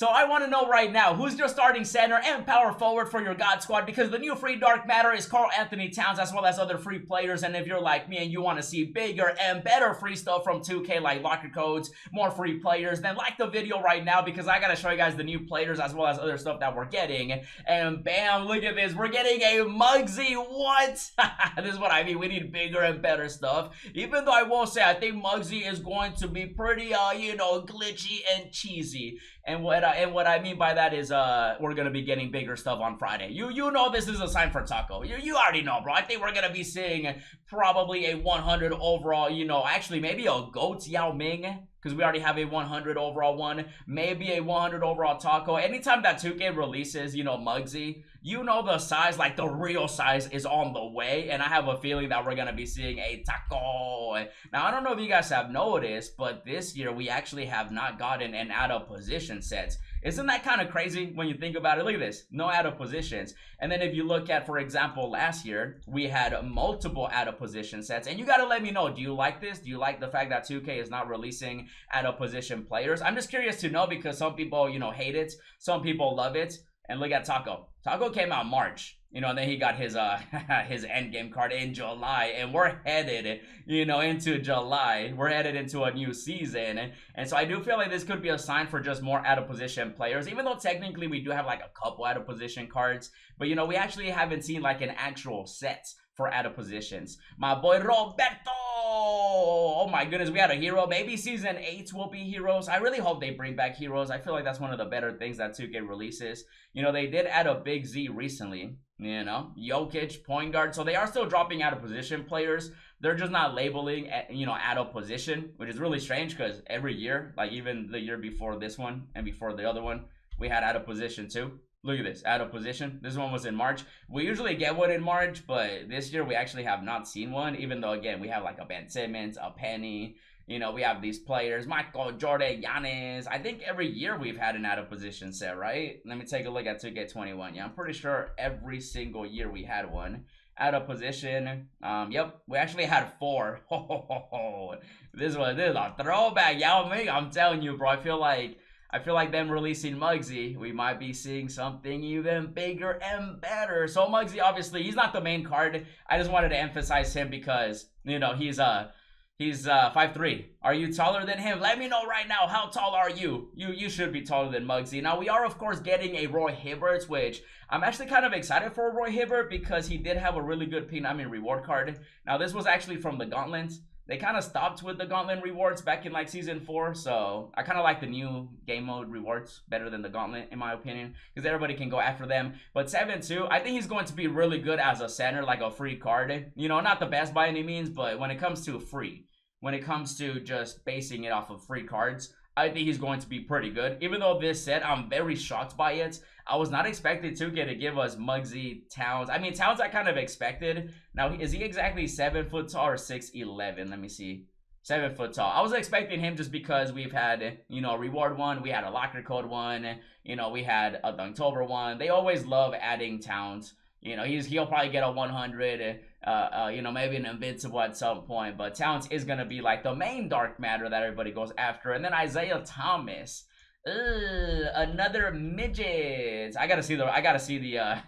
So I want to know right now, who's your starting center and power forward for your God Squad? Because the new free dark matter is Karl-Anthony Towns, as well as other free players. And if you're like me and you want to see bigger and better free stuff from 2K, like locker codes, more free players, then like the video right now, because I gotta show you guys the new players as well as other stuff that we're getting. And bam, look at this, we're getting a Muggsy. What? This is what I mean. We need bigger and better stuff. Even though I will say, I think Muggsy is going to be pretty, you know, glitchy and cheesy. And what I mean by that is we're gonna be getting bigger stuff on Friday. You know this is a sign for Taco. You already know, bro. I think we're gonna be seeing probably a 100 overall, you know, actually maybe a GOAT Yao Ming, because we already have a 100 overall one, maybe a 100 overall Taco. Anytime that 2K releases, you know, Muggsy, you know the size, like the real size is on the way, and I have a feeling that we're gonna be seeing a Taco. Now, I don't know if you guys have noticed, but this year we actually have not gotten an out of position sets. Isn't that kind of crazy when you think about it? Look at this, no out of positions. And then if you look at, for example, last year, we had multiple out of position sets. And you gotta let me know, do you like this? Do you like the fact that 2K is not releasing out of position players? I'm just curious to know, because some people, you know, hate it. Some people love it. And look at Taco. Taco came out March, you know, and then he got his his endgame card in July, and we're headed, you know, into July. We're headed into a new season, and so I do feel like this could be a sign for just more out of position players, even though technically we do have like a couple out of position cards, but you know, we actually haven't seen like an actual set for out of positions. My boy Roberto, oh my goodness, we had a hero. Maybe season 8 will be heroes. I really hope they bring back heroes. I feel like that's one of the better things that 2K releases. You know, they did add a big Z recently, you know, Jokic, point guard. So they are still dropping out of position players. They're just not labeling, you know, out of position, which is really strange, because every year, like even the year before this one and before the other one, we had out of position too. Look at this, out of position. This one was in March. We usually get one in March, but this year we actually have not seen one, even though, again, we have like a Ben Simmons, a Penny, you know, we have these players, Michael, Jordan, Giannis. I think every year we've had an out of position set, right? Let me take a look at 2K21. Yeah, I'm pretty sure every single year we had one. Out of position. Yep, we actually had 4. This is a throwback, Yao Ming. I'm telling you, bro. I feel like them releasing Muggsy, we might be seeing something even bigger and better. So Muggsy, obviously, he's not the main card. I just wanted to emphasize him because, you know, he's 5'3". Are you taller than him? Let me know right now. How tall are you? You should be taller than Muggsy. Now, we are, of course, getting a Roy Hibbert, which I'm actually kind of excited for Roy Hibbert, because he did have a really good P90 reward card. Now, this was actually from the Gauntlet. They kind of stopped with the Gauntlet rewards back in like season 4, so I kind of like the new game mode rewards better than the Gauntlet, in my opinion, because everybody can go after them. But 7-2, I think he's going to be really good as a center, like a free card. You know, not the best by any means, but when it comes to free, when it comes to just basing it off of free cards, I think he's going to be pretty good. Even though this set, I'm very shocked by it. I was not expecting 2K to give us Muggsy, Towns. I mean, Towns I kind of expected. Now, is he exactly 7 foot tall or 6'11"? Let me see. 7 foot tall. I was expecting him just because we've had, you know, a reward one. We had a locker code one. You know, we had a Dunktober one. They always love adding Towns. You know, he'll probably get a 100, you know, maybe an invincible at some point. But Towns is going to be like the main dark matter that everybody goes after. And then Isiah Thomas. Another midget. I gotta see the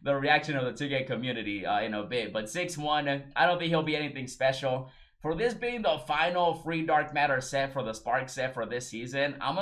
the reaction of the 2K community in a bit. But 6'1", I don't think he'll be anything special. For this being the final free dark matter set for the Spark set for this season, I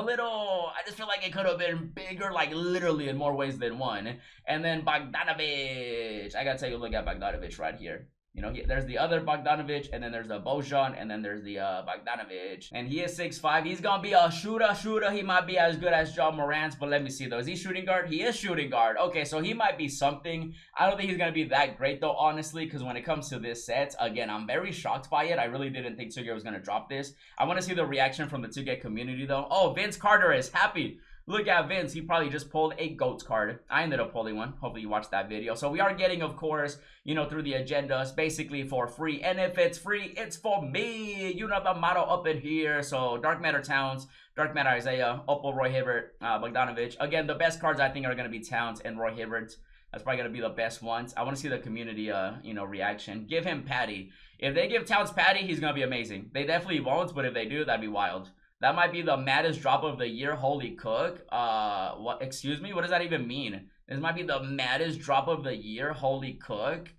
just feel like it could have been bigger, like literally in more ways than one. And then Bogdanovich. I gotta take a look at Bogdanovich right here. You know, there's the other Bogdanovich, and then there's the Bojan, and then there's the Bogdanovich. And he is 6'5". He's going to be a shooter. He might be as good as Ja Morant, but let me see, though. Is he shooting guard? He is shooting guard. Okay, so he might be something. I don't think he's going to be that great, though, honestly, because when it comes to this set, again, I'm very shocked by it. I really didn't think 2K was going to drop this. I want to see the reaction from the 2K community, though. Oh, Vince Carter is happy. Look at Vince. He probably just pulled a GOATS card. I ended up pulling one. Hopefully you watched that video. So we are getting, of course, you know, through the agendas, basically for free. And if it's free, it's for me. You know the motto up in here. So Dark Matter Towns, Dark Matter Isiah, Opal, Roy Hibbert, Bogdanovich. Again, the best cards I think are going to be Towns and Roy Hibbert. That's probably going to be the best ones. I want to see the community, you know, reaction. Give him Patty. If they give Towns Patty, he's going to be amazing. They definitely won't, but if they do, that'd be wild. That might be the maddest drop of the year. Holy cook. What? Excuse me? What does that even mean? This might be the maddest drop of the year. Holy cook.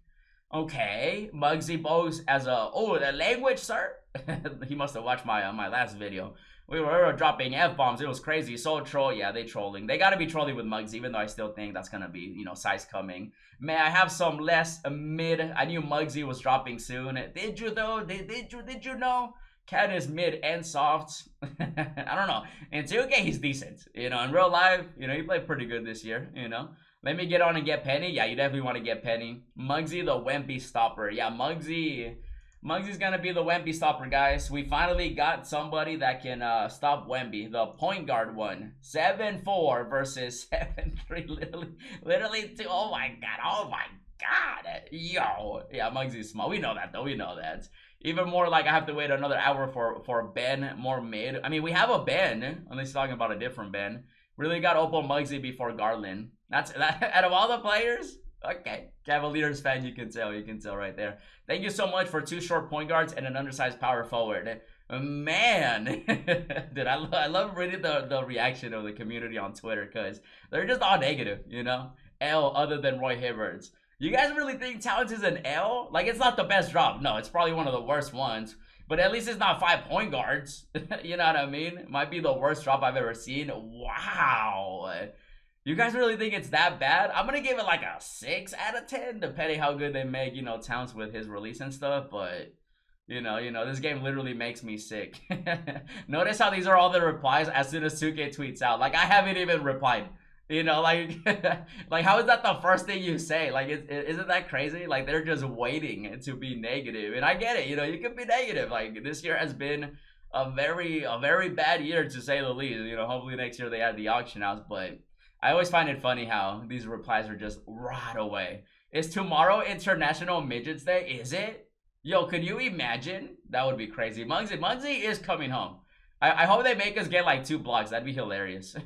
Okay. Muggsy bogues as a... Oh, the language, sir? He must have watched my my last video. We were dropping F-bombs. It was crazy. So troll. Yeah, they trolling. They gotta be trolling with Muggsy, even though I still think that's gonna be, you know, size coming. May I have some less mid? I knew Muggsy was dropping soon. Did you, though? Did you know? Cat is mid and soft. I don't know. In 2K, he's decent. You know, in real life, you know, he played pretty good this year, you know. Let me get on and get Penny. Yeah, you definitely want to get Penny. Muggsy, the Wempy stopper. Yeah, Muggsy's gonna be the Wempy stopper, guys. We finally got somebody that can stop Wemby, the point guard one. 7-4 versus 7-3. Literally 2. Oh my god. Yo. Yeah, Muggsy's small. We know that, though. We know that. Even more like I have to wait another hour for Ben, more mid. I mean, we have a Ben, unless he's talking about a different Ben. Really got Opal Muggsy before Garland. That's that. Out of all the players, okay. Cavaliers fan, you can tell right there. Thank you so much for 2 short point guards and an undersized power forward. Man, dude, I love reading the reaction of the community on Twitter because they're just all negative, you know. L other than Roy Hibbert's. You guys really think Talents is an L? Like, it's not the best drop. No, it's probably one of the worst ones. But at least it's not 5 point guards. You know what I mean? It might be the worst drop I've ever seen. Wow. You guys really think it's that bad? I'm going to give it like a 6 out of 10, depending how good they make, you know, Towns with his release and stuff. But, you know, this game literally makes me sick. Notice how these are all the replies as soon as 2K tweets out. Like, I haven't even replied. You know, like, like how is that the first thing you say? Like, isn't that crazy? Like, they're just waiting to be negative. And I get it, you know, you can be negative. Like, this year has been a very bad year, to say the least. You know, hopefully next year they add the auction house. But I always find it funny how these replies are just right away. Is tomorrow International Midgets Day? Is it? Yo, could you imagine? That would be crazy. Muggsy is coming home. I hope they make us get like 2 blocks. That'd be hilarious.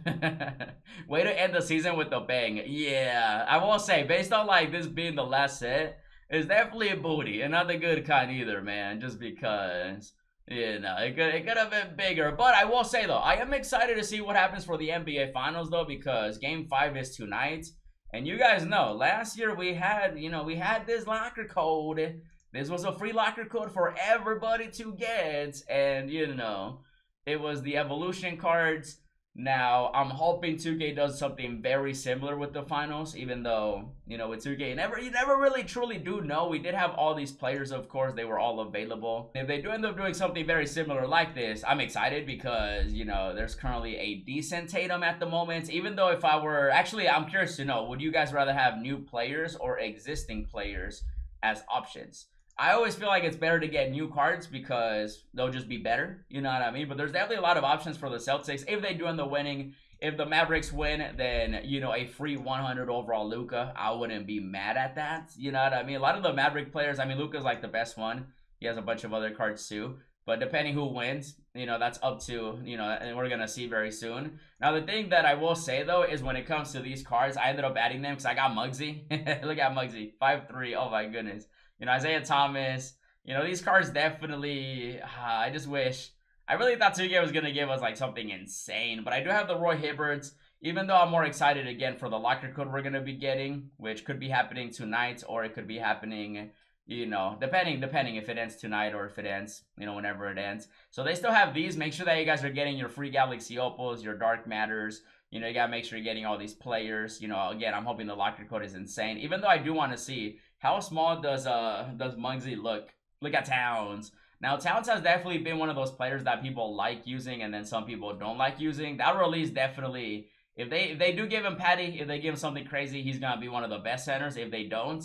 Way to end the season with a bang. Yeah, I will say, based on like this being the last set, it's definitely a booty. And not the good kind either, man. Just because, you know, it could have been bigger. But I will say, though, I am excited to see what happens for the NBA Finals, though, because Game 5 is tonight. And you guys know, last year we had, you know, we had this locker code. This was a free locker code for everybody to get. And, you know, it was the evolution cards. Now, I'm hoping 2K does something very similar with the finals, even though, you know, with 2K, you never really truly do know. We did have all these players, of course. They were all available. If they do end up doing something very similar like this, I'm excited because, you know, there's currently a decent Tatum at the moment. Even though if I were... Actually, I'm curious to know, would you guys rather have new players or existing players as options? I always feel like it's better to get new cards because they'll just be better. You know what I mean? But there's definitely a lot of options for the Celtics. If they do end up winning, if the Mavericks win, then, you know, a free 100 overall Luka, I wouldn't be mad at that. You know what I mean? A lot of the Maverick players, I mean, Luka's like the best one. He has a bunch of other cards too. But depending who wins, you know, that's up to, you know, and we're going to see very soon. Now, the thing that I will say, though, is when it comes to these cards, I ended up adding them because I got Muggsy. Look at Muggsy. 5'3". Oh, my goodness. You know, Isiah Thomas, you know, these cards definitely, I just wish, I really thought 2K was going to give us, like, something insane, but I do have the Roy Hibberts, even though I'm more excited, again, for the locker code we're going to be getting, which could be happening tonight, or it could be happening, you know, depending if it ends tonight, or if it ends, you know, whenever it ends. So they still have these. Make sure that you guys are getting your free Galaxy Opals, your Dark Matters. You know, you got to make sure you're getting all these players. You know, again, I'm hoping the locker code is insane, even though I do want to see how small does Muggsy look? Look at Towns. Now, Towns has definitely been one of those players that people like using and then some people don't like using. That release definitely, if they do give him Patty, if they give him something crazy, he's going to be one of the best centers. If they don't,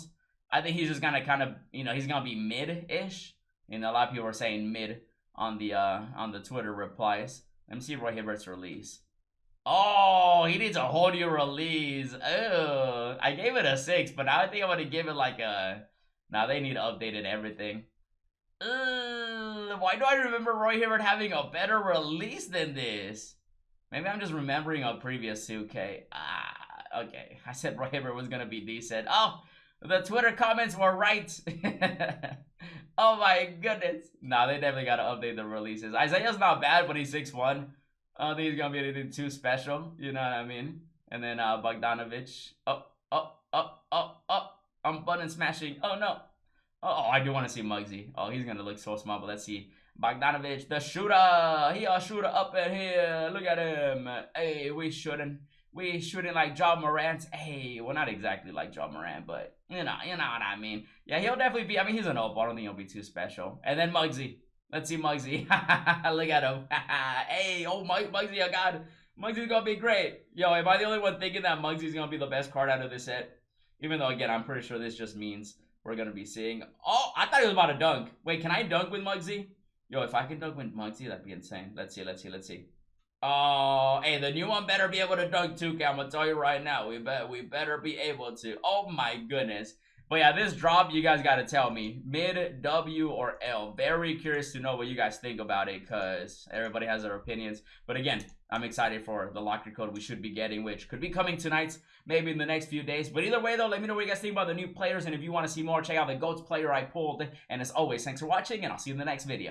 I think he's just going to kind of, you know, he's going to be mid-ish. You know, a lot of people are saying mid on the Twitter replies. Let me see Roy Hibbert's release. Oh, he needs a whole new release. Oh, I gave it a 6, but now I think I'm gonna give it like a... Now they need updated everything. Why do I remember Roy Hibbert having a better release than this? Maybe I'm just remembering a previous 2K. Okay. I said Roy Hibbert was gonna be decent. Oh, the Twitter comments were right. Oh my goodness. Nah, they definitely gotta update the releases. Isaiah's not bad, but he's 6'1". I don't think he's gonna be anything too special. You know what I mean? And then Bogdanovich. Up, up, up, up, up. I'm button smashing. Oh no. Oh, I do want to see Muggsy. Oh, he's gonna look so small, but let's see. Bogdanovich, the shooter. He a shooter up in here. Look at him. Hey, we shooting like Ja Morant. Hey, well, not exactly like Ja Morant, but you know what I mean. Yeah, he'll definitely be. I mean, he's an opal. I don't think he'll be too special. And then Muggsy. Let's see Muggsy. Look at him. Hey, oh Muggsy, oh god, Muggsy's gonna be great. Yo, am I the only one thinking that Muggsy's gonna be the best card out of this set? Even though, again, I'm pretty sure this just means we're gonna be seeing. Oh, I thought he was about to dunk. Wait, can I dunk with Muggsy? Yo, if I can dunk with Muggsy, that'd be insane. Let's see. Oh, hey, the new one better be able to dunk too, I'm gonna tell you right now. We better be able to. Oh my goodness. But yeah, this drop, you guys gotta tell me. Mid, W, or L. Very curious to know what you guys think about it, because everybody has their opinions. But again, I'm excited for the locker code we should be getting, which could be coming tonight, maybe in the next few days. But either way, though, let me know what you guys think about the new players. And if you want to see more, check out the GOATS player I pulled. And as always, thanks for watching, and I'll see you in the next video.